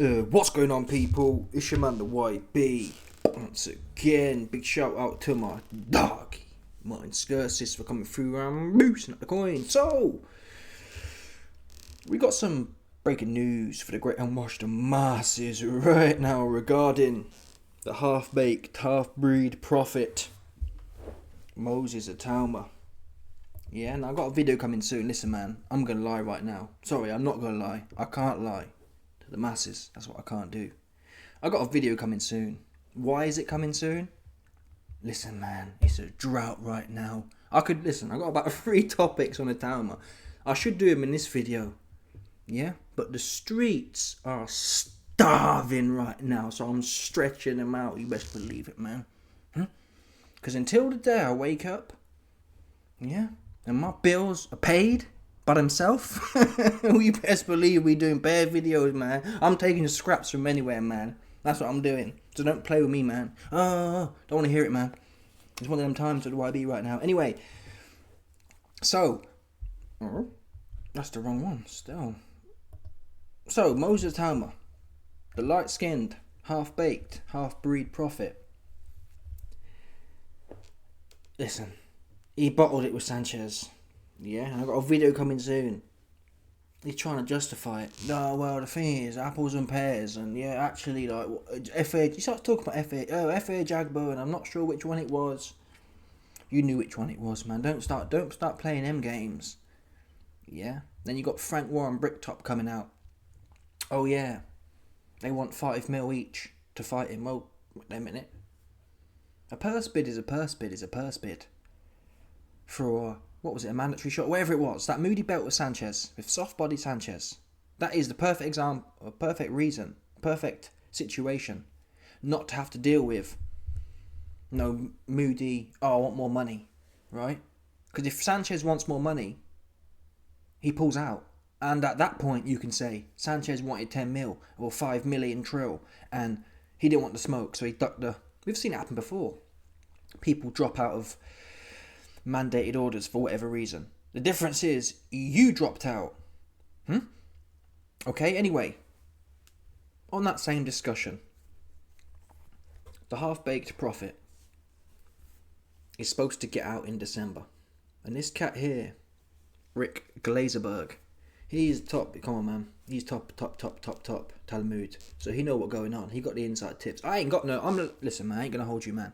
What's going on, people? It's your man, the YB. Once again, big shout out to my dog, Martin Skirsis, for coming through and boosting up the coin. So, we got some breaking news for the great and washed masses right now regarding the half-baked, half-breed prophet, Moses Itauma. Yeah, and I got a video coming soon. Listen, man, I'm gonna lie right now. Sorry, I'm not gonna lie. I can't lie to the masses. That's what I can't do. I got a video coming soon. Why is it coming soon? Listen, man, it's a drought right now. I got about 3 topics on Itauma. I should do them in this video. Yeah, but the streets are starving right now, so I'm stretching them out. You best believe it, man. Because until the day I wake up, yeah, and my bills are paid by themselves, you best believe we doing bare videos, man. I'm taking scraps from anywhere, man. That's what I'm doing. So don't play with me, man. Oh, don't want to hear it, man. It's one of them times with the YB right now. Anyway, so, that's the wrong one still. So, Moses Itauma, the light-skinned, half-baked, half-breed prophet. Listen, he bottled it with Sanchez. Yeah, and I got a video coming soon. He's trying to justify it. No, well, the thing is, apples and pears, and yeah, actually, like, he starts talking about FA Jagbo, and I'm not sure which one it was. You knew which one it was, man. Don't start playing them games. Yeah. Then you got Frank Warren Bricktop coming out. Oh yeah, they want 5 mil each to fight him. Well, wait a minute. A purse bid is a purse bid is a purse bid. For what was it, a mandatory shot? Whatever it was, that moody belt with Sanchez, with soft body Sanchez. That is the perfect example, a perfect reason, perfect situation, not to have to deal with no moody, oh, I want more money, right? Because if Sanchez wants more money, he pulls out. And at that point, you can say, Sanchez wanted 10 mil, or 5 million trill, and he didn't want the smoke, so he ducked the... We've seen it happen before. People drop out of mandated orders for whatever reason. The difference is you dropped out. Okay, anyway, on that same discussion, the half-baked prophet is supposed to get out in December, and this cat here, Rick Glazerberg, he's top. Come on, man, he's top Talmud, so he know what's going on. He got the inside tips. Listen, man, I ain't gonna hold you, man.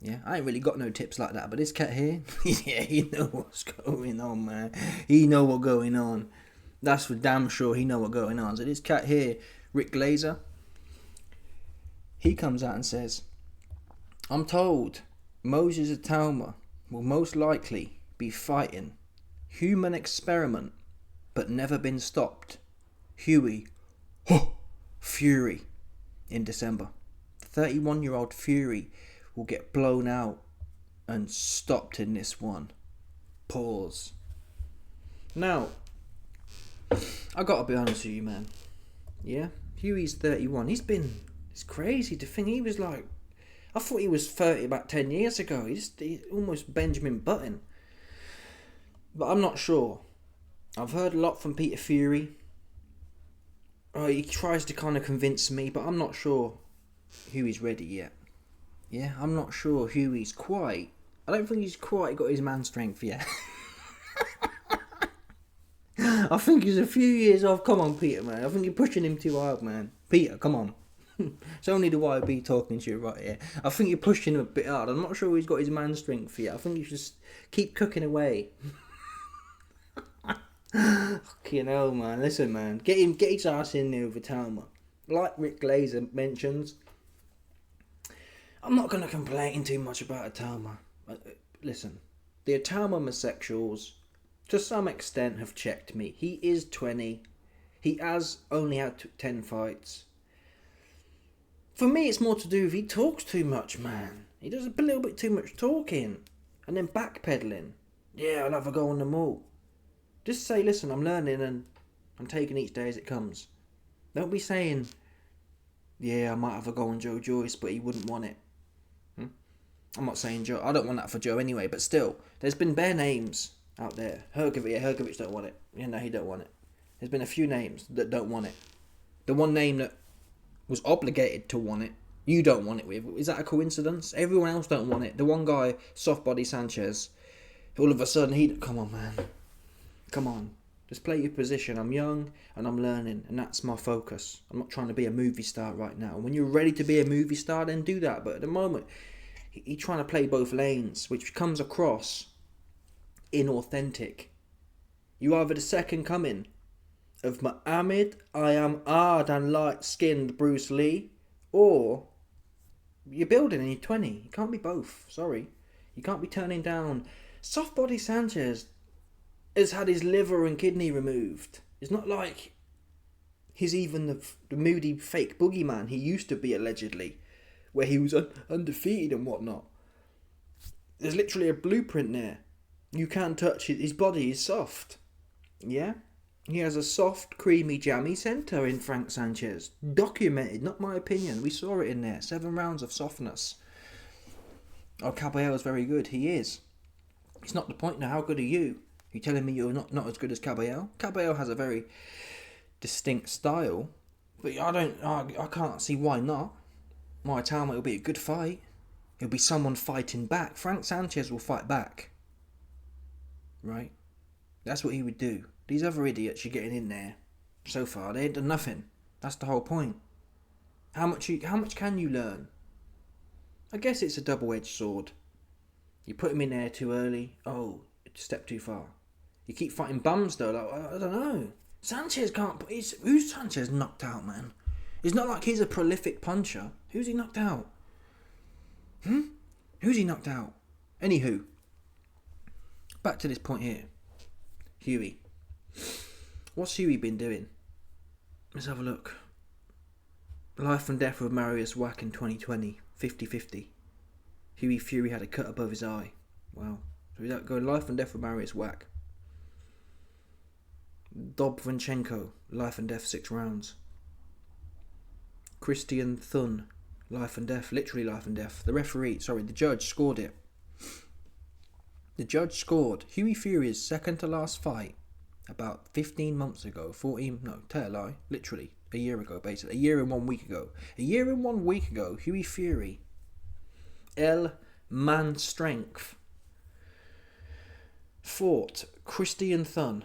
Yeah, I ain't really got no tips like that, but this cat here, yeah, he know what's going on, man. He know what's going on. That's for damn sure. He know what's going on. So this cat here, Rick Glazer, he comes out and says, I'm told Moses Itauma will most likely be fighting human experiment, but never been stopped, Hughie, Fury, in December. The 31-year-old Fury will get blown out and stopped in this one. Pause. Now, I gotta be honest with you, man. Yeah, Hughie's 31. It's crazy to think he was like, I thought he was 30 about 10 years ago. He's almost Benjamin Button. But I'm not sure. I've heard a lot from Peter Fury. He tries to kind of convince me, but I'm not sure Hughie's ready yet. Yeah, I'm not sure Hughie's quite... I don't think he's quite got his man strength yet. I think he's a few years off. Come on, Peter, man. I think you're pushing him too hard, man. Peter, come on. It's only the YB talking to you right here. I think you're pushing him a bit hard. I'm not sure he's got his man strength yet. I think you should just keep cooking away. Fucking hell, man. Listen, man. Get his ass in there with Itauma. Like Rick Glazer mentions, I'm not going to complain too much about Itauma. Listen, the Itauma homosexuals, to some extent, have checked me. He is 20. He has only had 10 fights. For me, it's more to do with he talks too much, man. He does a little bit too much talking. And then backpedaling. Yeah, I'll have a go on the mall. Just say, listen, I'm learning and I'm taking each day as it comes. Don't be saying, yeah, I might have a go on Joe Joyce, but he wouldn't want it. I'm not saying Joe. I don't want that for Joe anyway, but still, there's been bare names out there. Hergovich don't want it. Yeah, no, he don't want it. There's been a few names that don't want it. The one name that was obligated to want it. You don't want it with. Is that a coincidence? Everyone else don't want it. The one guy, soft body Sanchez, all of a sudden come on, man. Come on. Just play your position. I'm young and I'm learning, and that's my focus. I'm not trying to be a movie star right now. When you're ready to be a movie star, then do that. But at the moment, he's trying to play both lanes, which comes across inauthentic. You are either the second coming of Muhammad, I am hard and light-skinned Bruce Lee, or you're building and you're 20. You can't be both. Sorry. You can't be turning down. Soft body Sanchez has had his liver and kidney removed. It's not like he's even the moody fake boogeyman he used to be, allegedly, where he was undefeated and whatnot. There's literally a blueprint there. You can't touch it. His body is soft. Yeah? He has a soft, creamy, jammy centre in Frank Sanchez. Documented, not my opinion. We saw it in there. 7 rounds of softness. Oh, Caballero's very good. He is. It's not the point now. How good are you? You telling me you're not as good as Caballero? Caballero has a very distinct style, but I can't see why not. My Itauma, it'll be a good fight. It'll be someone fighting back. Frank Sanchez will fight back. Right? That's what he would do. These other idiots you're getting in there, so far, they ain't done nothing. That's the whole point. How much can you learn? I guess it's a double-edged sword. You put him in there too early. Oh, it's a step too far. You keep fighting bums though. Like, I don't know. Sanchez can't. Who's Sanchez knocked out, man? It's not like he's a prolific puncher. Who's he knocked out? Who's he knocked out? Anywho, back to this point here. Hughie. What's Hughie been doing? Let's have a look. Life and Death with Marius Wack in 2020. 50-50. Hughie Fury had a cut above his eye. Wow. So he's going Life and Death with Marius Wack. Dobronchenko. Life and Death 6 rounds. Christian Thun. Life and Death. Literally life and death. The judge scored it. The judge scored Hughie Fury's second to last fight about 15 months ago. Literally a year ago, basically. A year and 1 week ago. Hughie Fury, El Man Strength, fought Christian Thun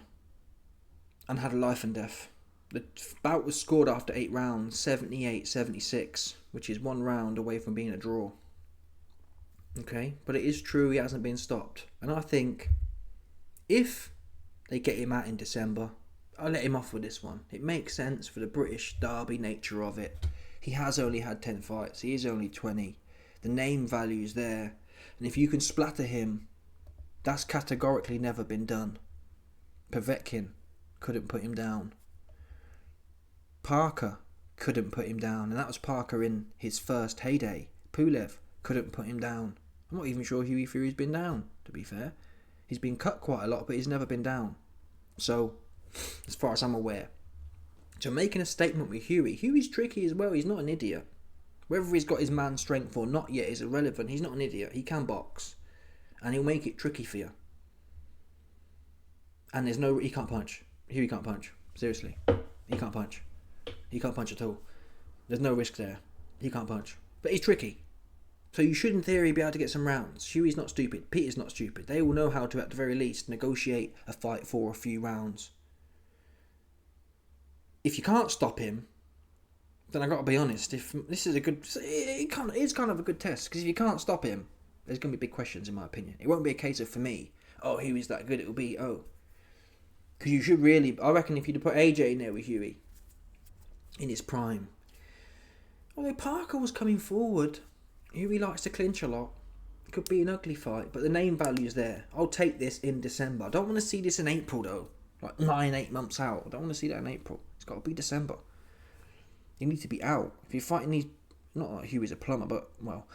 and had a life and death. The bout was scored after 8 rounds, 78-76, which is 1 round away from being a draw. Okay, but it is true he hasn't been stopped. And I think if they get him out in December, I'll let him off with this one. It makes sense for the British derby nature of it. He has only had 10 fights. He is only 20. The name value's there. And if you can splatter him, that's categorically never been done. Povetkin couldn't put him down. Parker couldn't put him down. And that was Parker in his first heyday. Pulev couldn't put him down. I'm not even sure Hughie Fury's been down, to be fair. He's been cut quite a lot, but he's never been down. So, as far as I'm aware. So making a statement with Hughie's tricky as well. He's not an idiot. Whether he's got his man strength or not yet is irrelevant. He's not an idiot. He can box. And he'll make it tricky for you. And he can't punch. Hughie can't punch. Seriously. He can't punch. He can't punch at all. There's no risk there. He can't punch. But he's tricky. So you should, in theory, be able to get some rounds. Hughie's not stupid. Peter's not stupid. They all know how to, at the very least, negotiate a fight for a few rounds. If you can't stop him, then I got to be honest. If this is it's kind of a good test, because if you can't stop him, there's going to be big questions, in my opinion. It won't be a case of, for me, Hughie's that good. It will be, because you should really. I reckon if you'd put AJ in there with Hughie, in his prime. Although Parker was coming forward. Hughie likes to clinch a lot. It could be an ugly fight, but the name value's there. I'll take this in December. I don't want to see this in April, though. Like 8 months out. I don't want to see that in April. It's got to be December. You need to be out. If you're fighting these... Not like Hughie's a plumber, but, well...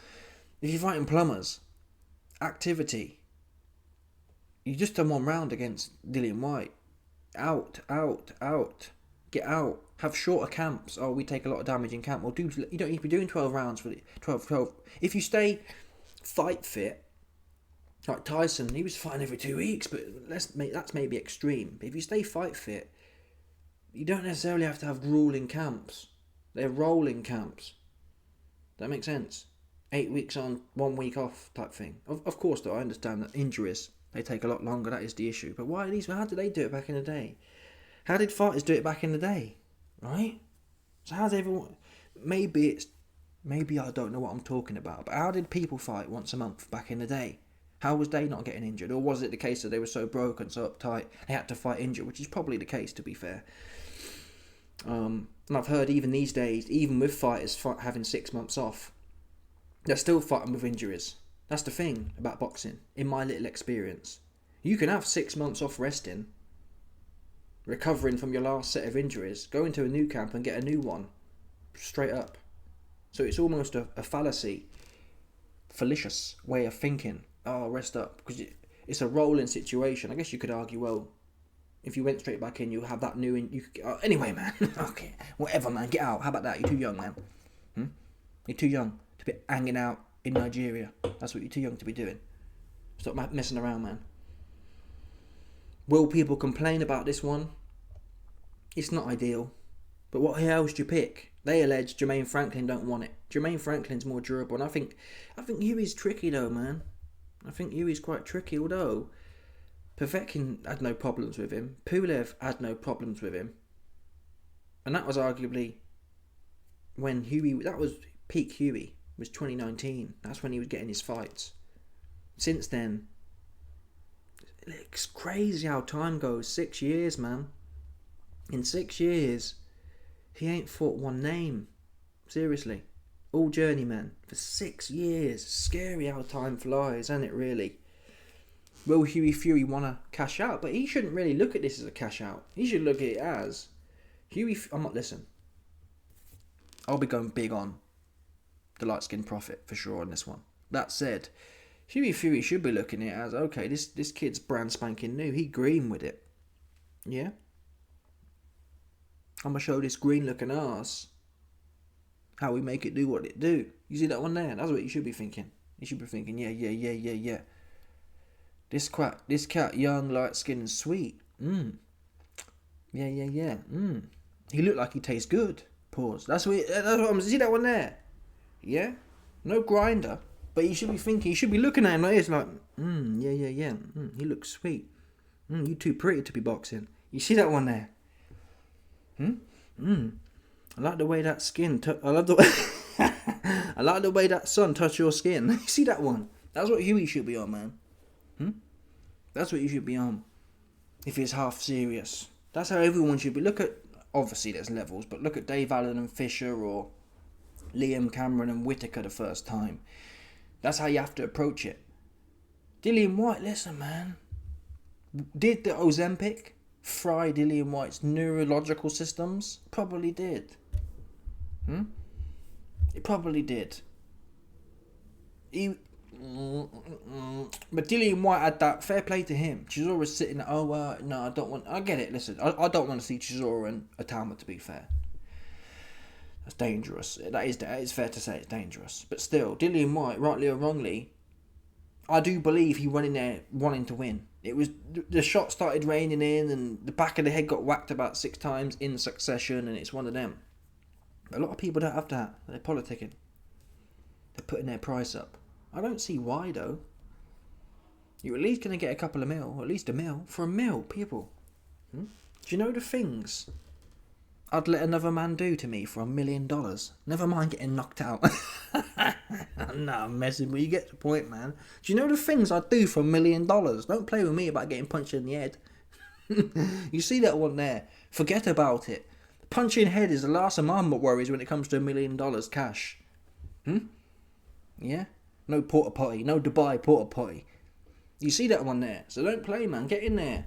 If you're fighting plumbers, activity. You just done 1 round against Dillian White. Out. Get out. Have shorter camps. We take a lot of damage in camp. You don't need to be doing 12 rounds for the 12. If you stay fight fit, like Tyson, he was fighting every 2 weeks, but that's maybe extreme. But if you stay fight fit, you don't necessarily have to have grueling camps. They're rolling camps. That makes sense. 8 weeks on, 1 week off type thing. Of course, though, I understand that injuries, they take a lot longer. That is the issue. But how did they do it back in the day? How did fighters do it back in the day? Right? So how's everyone... Maybe I don't know what I'm talking about, but how did people fight once a month back in the day? How was they not getting injured? Or was it the case that they were so broken, so uptight, they had to fight injured, which is probably the case, to be fair. And I've heard even these days, even with fighters having 6 months off, they're still fighting with injuries. That's the thing about boxing, in my little experience. You can have 6 months off resting, recovering from your last set of injuries, go into a new camp and get a new one, straight up. So it's almost a fallacious way of thinking. Oh, rest up, because it's a rolling situation. I guess you could argue, well, if you went straight back in, you have that new... anyway, man. Okay, whatever, man. Get out. How about that? You're too young, man. You're too young to be hanging out in Nigeria. That's what you're too young to be doing. Stop messing around, man. Will people complain about this one? It's not ideal. But what else do you pick? They allege Jermaine Franklin don't want it. Jermaine Franklin's more durable. And I think Hughie's tricky, though, man. I think Hughie's quite tricky, although... Povetkin had no problems with him. Pulev had no problems with him. And that was arguably when Hughie... That was peak Hughie. It was 2019. That's when he was getting his fights. Since then, it's crazy how time goes. 6 years, man. In 6 years, he ain't fought one name. Seriously. All journeymen. For 6 years. Scary how time flies, isn't it, really? Will Hughie Fury want to cash out? But he shouldn't really look at this as a cash out. He should look at it as... Listen. I'll be going big on the light-skinned prophet for sure on this one. That said, Hughie Fury should be looking at it as, okay, this kid's brand spanking new. He green with it. Yeah? I'm going to show this green-looking arse how we make it do what it do. You see that one there? That's what you should be thinking. You should be thinking, yeah. This cat, young, light-skinned and sweet. Yeah. He looked like he tastes good. Pause. That's what I'm... See that one there? Yeah? No grinder. But you should be thinking, you should be looking at him like this, like, yeah. He looks sweet. You too pretty to be boxing. You see that one there? I like the way that skin... I like the way that sun touched your skin. You see that one? That's what Hughie should be on, man. That's what you should be on. If it's half serious. That's how everyone should be. Look at... Obviously there's levels, but look at Dave Allen and Fisher or Liam Cameron and Whittaker the first time. That's how you have to approach it. Dillian White, listen, man. Did the Ozempic fry Dillian White's neurological systems? Probably did. It probably did. But Dillian White had that. Fair play to him. Chisora's sitting there, no, I don't want... I get it, listen. I don't want to see Chisora and Itauma, to be fair. That's dangerous. That is fair to say, it's dangerous. But still, Dillian White, rightly or wrongly, I do believe he went in there wanting to win. It was... The shot started raining in and the back of the head got whacked about 6 times in succession, and it's one of them. A lot of people don't have that. They're politicking. They're putting their price up. I don't see why, though. You're at least going to get a couple of mil, or at least a mil, for a mil, people. Do you know the things I'd let another man do to me for $1 million? Never mind getting knocked out. No, I'm messing, but you get the point, man. Do you know the things I'd do for $1 million? Don't play with me about getting punched in the head. You see that one there? Forget about it. Punching head is the last of my worries when it comes to $1 million cash. Yeah? No porta potty, no Dubai porta potty. You see that one there? So don't play, man. Get in there.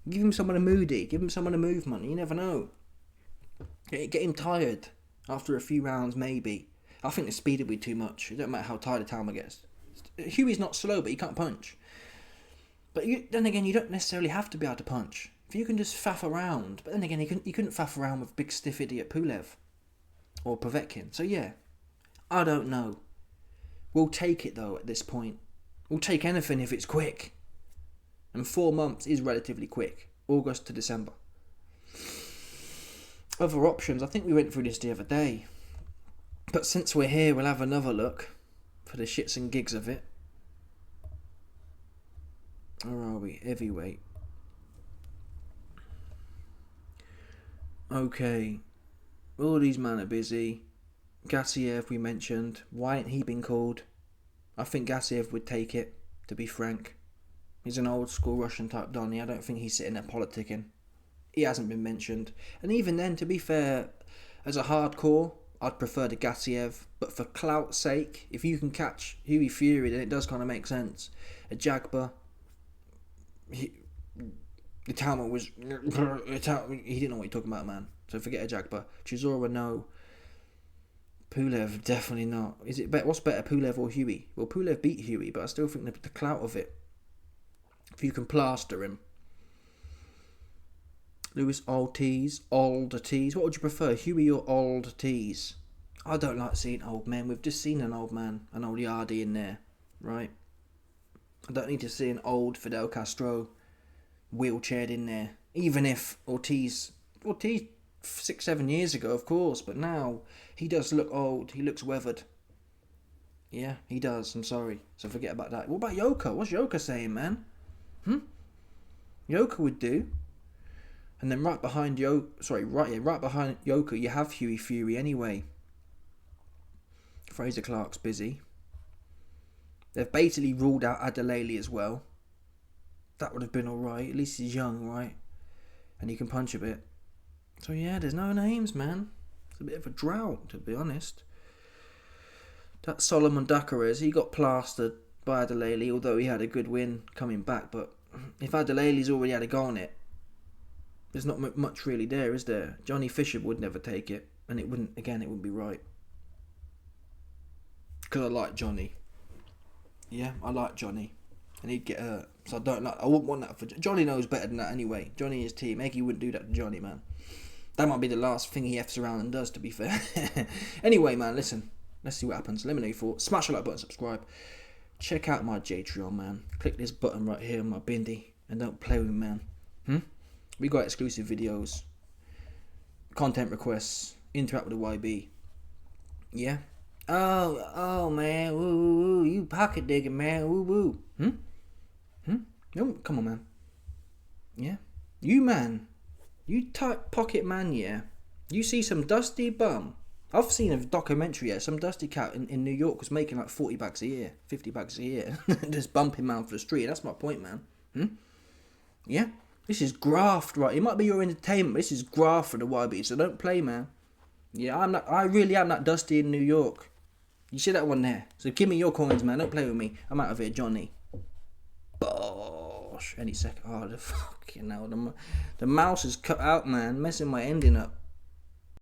Give him someone a moody. Give him someone a movement. You never know. Get him tired after a few rounds, maybe. I think the speed will be too much. It don't matter how tired Itauma gets. Hughie's not slow, but he can't punch. But then again, you don't necessarily have to be able to punch. If you can just faff around. But then again, you couldn't faff around with big stiff idiot Pulev or Povetkin. So yeah, I don't know. We'll take it, though, at this point. We'll take anything if it's quick. And 4 months is relatively quick. August to December. Other options, I think we went through this the other day. But since we're here, we'll have another look for the shits and gigs of it. Where are we? Heavyweight. Okay. All these men are busy. Gassiev we mentioned. Why ain't he been called? I think Gassiev would take it, to be frank. He's an old school Russian type Donny. I don't think he's sitting there politicking. He hasn't been mentioned. And even then, to be fair, as a hardcore, I'd prefer the Gassiev. But for clout's sake, if you can catch Hughie Fury, then it does kind of make sense. A Jagba, Itauma was... he didn't know what you're talking about, man. So forget a Jagba. Chisora, no. Pulev, definitely not. Is it better? What's better, Pulev or Hughie? Well, Pulev beat Hughie, but I still think the clout of it, if you can plaster him. Lewis Ortiz. What would you prefer, Hughie or Ortiz? I don't like seeing old men. We've just seen an old man, an old yardie in there, right? I don't need to see an old Fidel Castro wheelchaired in there. Even if Ortiz 6-7 years ago, of course, but now he does look old. He looks weathered. Yeah, he does. I'm sorry. So forget about that. What about Yoka? What's Yoka saying, man? Yoka would do. And then right behind Yoka, you have Hughie Fury anyway. Fraser Clark's busy. They've basically ruled out Adelele as well. That would have been alright. At least he's young, right? And he can punch a bit. So yeah, there's no names, man. It's a bit of a drought, to be honest. That Solomon Ducares, he got plastered by Adelele, although he had a good win coming back. But if Adelele's already had a go on it, there's not much really there, is there? Johnny Fisher would never take it, and it wouldn't be right. Because I like Johnny. Yeah, I like Johnny. And he'd get hurt. So I wouldn't want that for... Johnny knows better than that anyway. Johnny and his team. Eggy wouldn't do that to Johnny, man. That might be the last thing he F's around and does, to be fair. Anyway, man, listen. Let's see what happens. Let me know your thoughts. Smash the like button, subscribe. Check out my Patreon, man. Click this button right here on my bindi. And don't play with me, man. We got exclusive videos. Content requests. Interact with the YB. Yeah? Oh, man. Woo. You pocket digging, man. Woo. No, come on, man. Yeah? You, man. You tight pocket man, yeah? You see some dusty bum. I've seen a documentary, yeah. Some dusty cat in New York was making like 40 bucks a year. 50 bucks a year. Just bumping man for the street. That's my point, man. Yeah? This is graft, right? It might be your entertainment, but this is graft for the YB, so don't play, man. Yeah, I really am that dusty in New York. You see that one there? So give me your coins, man. Don't play with me. I'm out of here, Johnny. Bosh. Any second. Oh, the fucking hell. The mouse is cut out, man. Messing my ending up.